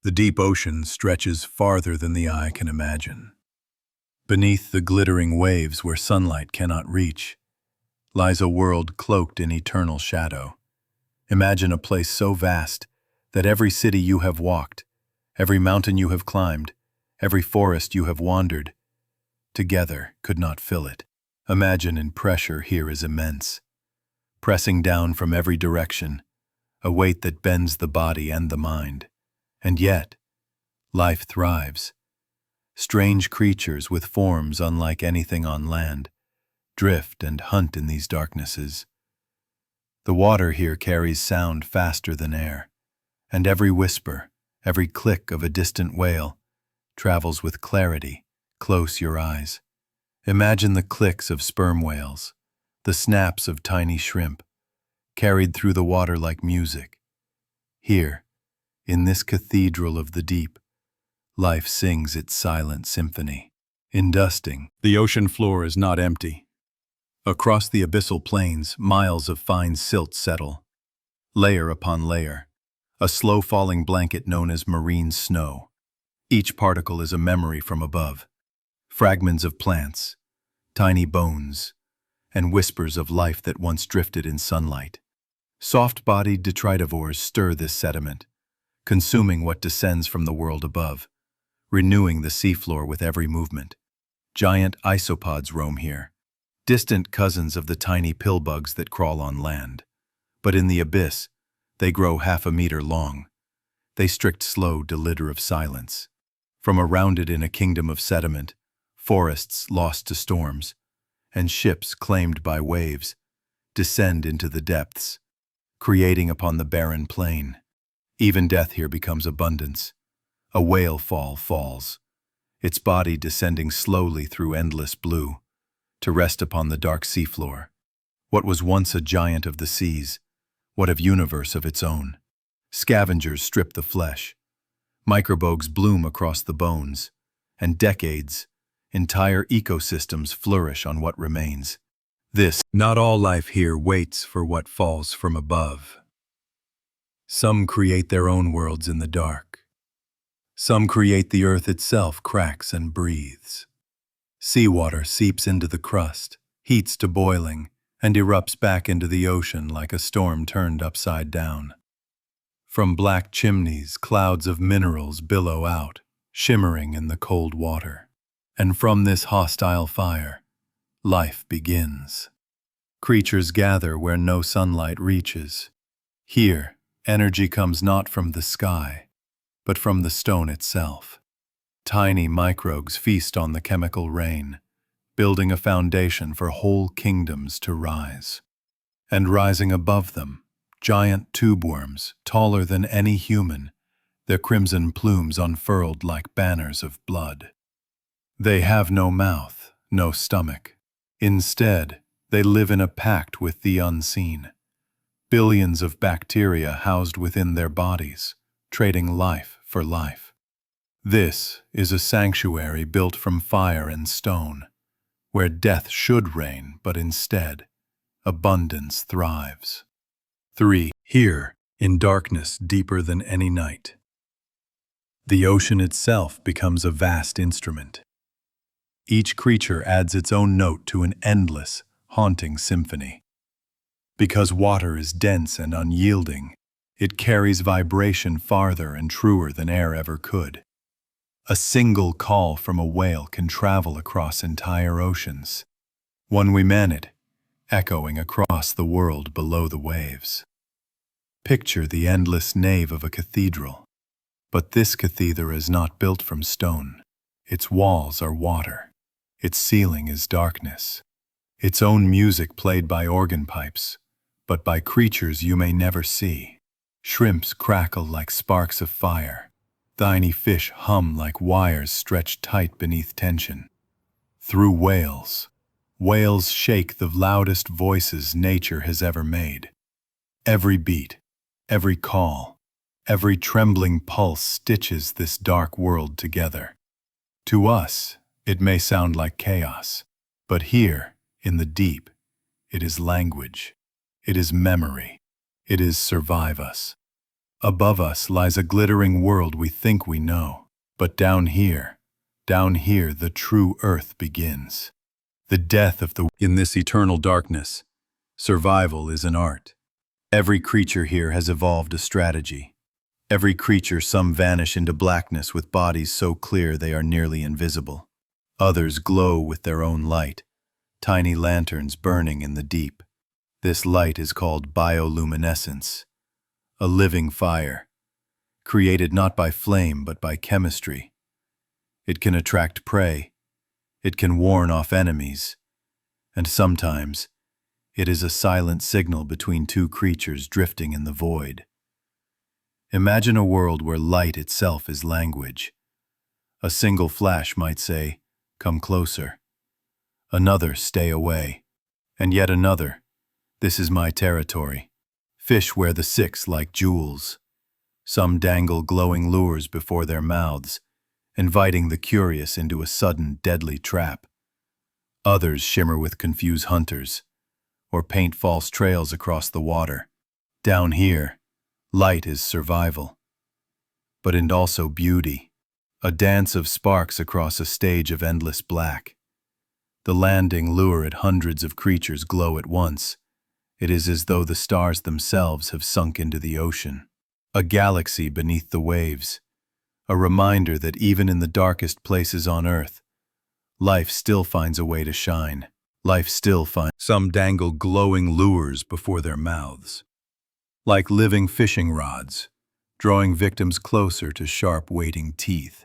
The deep ocean stretches farther than the eye can imagine. Beneath the glittering waves where sunlight cannot reach, lies a world cloaked in eternal shadow. Imagine a place so vast that every city you have walked, every mountain you have climbed, every forest you have wandered, together could not fill it. Imagine in pressure here is immense, pressing down from every direction, a weight that bends the body and the mind. And yet, life thrives. Strange creatures with forms unlike anything on land drift and hunt in these darknesses. The water here carries sound faster than air, and every whisper, every click of a distant whale travels with clarity. Close your eyes. Imagine the clicks of sperm whales, the snaps of tiny shrimp, carried through the water like music. Here, in this cathedral of the deep, life sings its silent symphony. In dusting, the ocean floor is not empty. Across the abyssal plains, miles of fine silt settle, layer upon layer, a slow-falling blanket known as marine snow. Each particle is a memory from above, fragments of plants, tiny bones, and whispers of life that once drifted in sunlight. Soft-bodied detritivores stir this sediment, consuming what descends from the world above, renewing the seafloor with every movement. Giant isopods roam here, distant cousins of the tiny pillbugs that crawl on land. But in the abyss, they grow half a meter long. They strict slow delitter of silence. From around it in a kingdom of sediment, forests lost to storms, and ships claimed by waves, descend into the depths, creating upon the barren plain. Even death here becomes abundance. A whale falls, its body descending slowly through endless blue, to rest upon the dark seafloor. What was once a giant of the seas, what of universe of its own? Scavengers strip the flesh, microbugs bloom across the bones, and decades, entire ecosystems flourish on what remains. Not all life here waits for what falls from above. Some create their own worlds in the dark. Some create the earth itself cracks and breathes. Seawater seeps into the crust, heats to boiling, and erupts back into the ocean like a storm turned upside down. From black chimneys, clouds of minerals billow out, shimmering in the cold water. And from this hostile fire, life begins. Creatures gather where no sunlight reaches. Here, energy comes not from the sky, but from the stone itself. Tiny microbes feast on the chemical rain, building a foundation for whole kingdoms to rise. And rising above them, giant tube worms, taller than any human, their crimson plumes unfurled like banners of blood. They have no mouth, no stomach. Instead, they live in a pact with the unseen. Billions of bacteria housed within their bodies, trading life for life. This is a sanctuary built from fire and stone, where death should reign, but instead, abundance thrives. 3. Here, in darkness deeper than any night, the ocean itself becomes a vast instrument. Each creature adds its own note to an endless, haunting symphony. Because water is dense and unyielding, it carries vibration farther and truer than air ever could. A single call from a whale can travel across entire oceans. One we minute, echoing across the world below the waves. Picture the endless nave of a cathedral. But this cathedral is not built from stone. Its walls are water. Its ceiling is darkness. Its own music played by organ pipes, but by creatures you may never see. Shrimps crackle like sparks of fire. Tiny fish hum like wires stretched tight beneath tension. Through whales shake the loudest voices nature has ever made. Every beat, every call, every trembling pulse stitches this dark world together. To us, it may sound like chaos, but here, in the deep, it is language, it is memory, it is survive us. Above us lies a glittering world we think we know. But down here, the true earth begins. The death of the... In this eternal darkness, survival is an art. Every creature here has evolved a strategy. Every creature, some vanish into blackness with bodies so clear they are nearly invisible. Others glow with their own light, tiny lanterns burning in the deep. This light is called bioluminescence, a living fire, created not by flame but by chemistry. It can attract prey, it can warn off enemies, and sometimes it is a silent signal between two creatures drifting in the void. Imagine a world where light itself is language. A single flash might say, "Come closer." Another, "Stay away." And yet another, "This is my territory." Fish wear the six like jewels. Some dangle glowing lures before their mouths, inviting the curious into a sudden, deadly trap. Others shimmer with confused hunters, or paint false trails across the water. Down here, light is survival, but and also beauty, a dance of sparks across a stage of endless black. The landing lurid hundreds of creatures glow at once. It is as though the stars themselves have sunk into the ocean. A galaxy beneath the waves, a reminder that even in the darkest places on Earth, life still finds a way to shine. Life still finds... Some dangle glowing lures before their mouths, like living fishing rods, drawing victims closer to sharp, waiting teeth.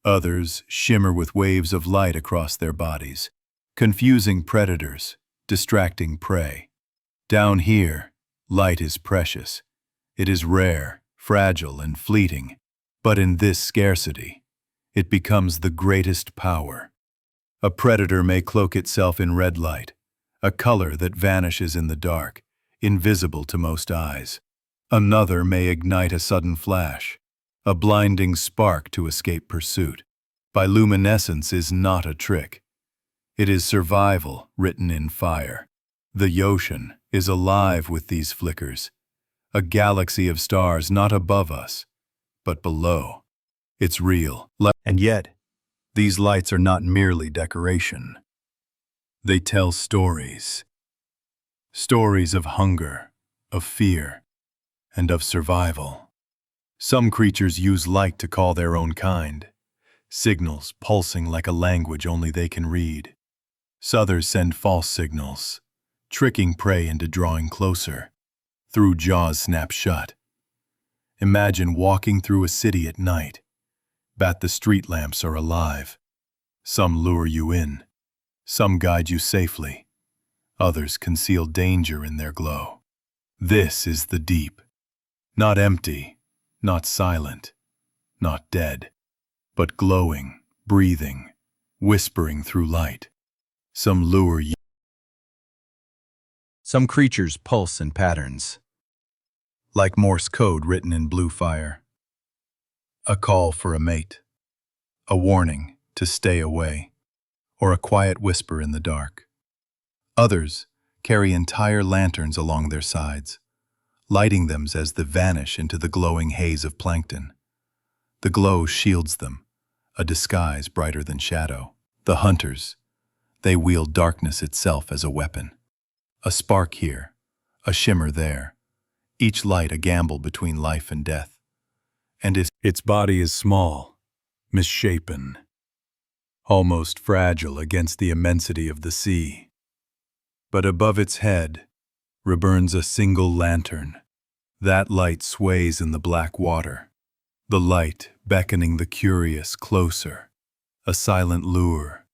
Others shimmer with waves of light across their bodies, confusing predators, distracting prey. Down here, light is precious. It is rare, fragile, and fleeting. But in this scarcity, it becomes the greatest power. A predator may cloak itself in red light, a color that vanishes in the dark, invisible to most eyes. Another may ignite a sudden flash, a blinding spark to escape pursuit. Bioluminescence is not a trick. It is survival written in fire. The ocean is alive with these flickers, a galaxy of stars not above us, but below. It's real. And yet, these lights are not merely decoration. They tell stories. Stories of hunger, of fear, and of survival. Some creatures use light to call their own kind, signals pulsing like a language only they can read. Others send false signals, tricking prey into drawing closer, through jaws snapped shut. Imagine walking through a city at night. The street lamps are alive. Some lure you in. Some guide you safely. Others conceal danger in their glow. This is the deep. Not empty, not silent, not dead, but glowing, breathing, whispering through light. Some lure you. Some creatures pulse in patterns, like Morse code written in blue fire. A call for a mate, a warning to stay away, or a quiet whisper in the dark. Others carry entire lanterns along their sides, lighting them as they vanish into the glowing haze of plankton. The glow shields them, a disguise brighter than shadow. The hunters, they wield darkness itself as a weapon. A spark here, a shimmer there, each light a gamble between life and death. And its body is small, misshapen, almost fragile against the immensity of the sea. But above its head burns a single lantern. That light sways in the black water, the light beckoning the curious closer, a silent lure,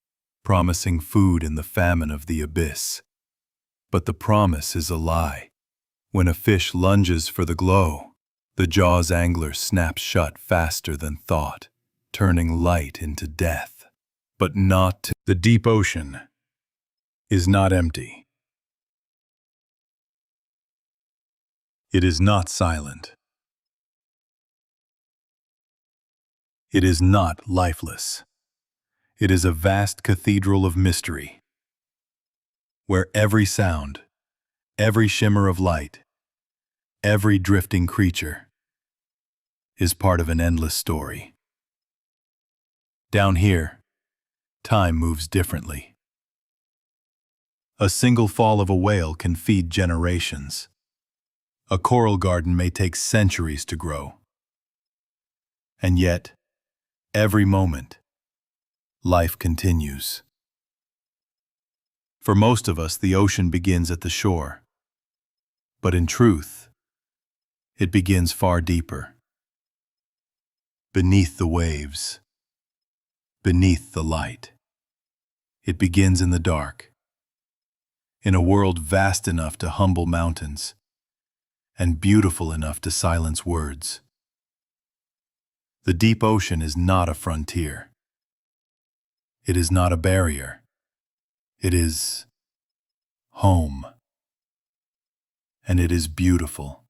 promising food in the famine of the abyss. But the promise is a lie. When a fish lunges for the glow, the jaw's angler snaps shut faster than thought, turning light into death. But not the deep ocean is not empty. It is not silent. It is not lifeless. It is a vast cathedral of mystery, where every sound, every shimmer of light, every drifting creature is part of an endless story. Down here, time moves differently. A single fall of a whale can feed generations. A coral garden may take centuries to grow. And yet, every moment, life continues. For most of us, the ocean begins at the shore. But in truth, it begins far deeper. Beneath the waves, beneath the light. It begins in the dark, in a world vast enough to humble mountains, and beautiful enough to silence words. The deep ocean is not a frontier. It is not a barrier. It is home. And it is beautiful.